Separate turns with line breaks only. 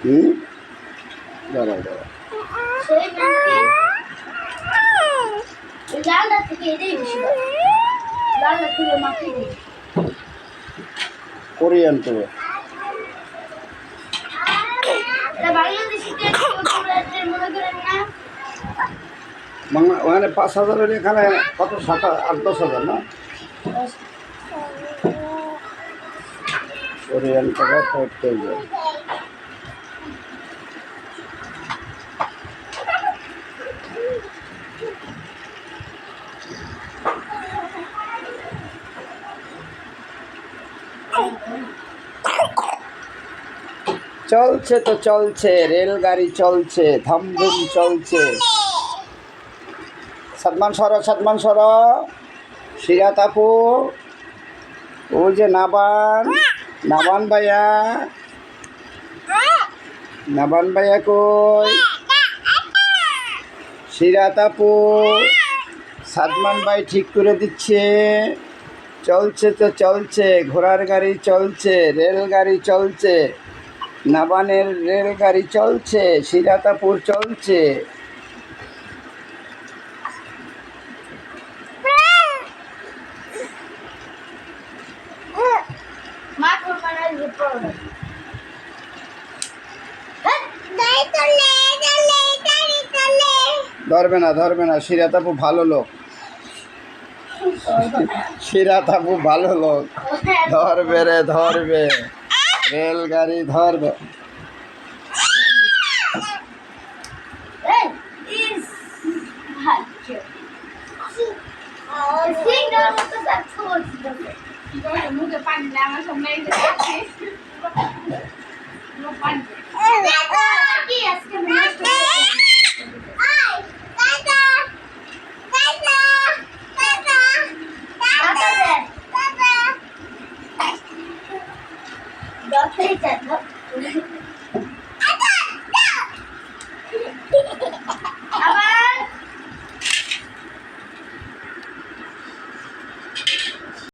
হুম, দাঁড়াও দাঁড়াও।
সেই ব্যাংকে লালটা থেকে এটাই বেশি ভালো। লালটা থেকে মাখিয়ে দিই।
কোরিয়ান তো
এটা বাংলাদেশি টেস্ট মনে করেন না।
বাংলা ওখানে 5,000 এখানে কত 7-8-10,000 না কোরিয়ান টাকা 5,000। চলছে তো চলছে, রেলগাড়ি চলছে, ধামধুম চলছে। সাদমান সর সিরাত আপু, ও যে নাবান ভাইয়া কই, সিরাত আপু, সাদমান ভাই ঠিক করে দিচ্ছে। চলছে তো চলছে, ঘোড়ার গাড়ি চলছে, রেলগাড়ি চলছে, নাবানের রেলগাড়ি চলছে, সিরাতাপুর চলছে। ধরবে না, সিরাতাপু ভালো লোক, সিরাতাপু ভালো লোক, ধরবে রেলগাড়ি ধরবে।
মুখে পানি আমার সামনে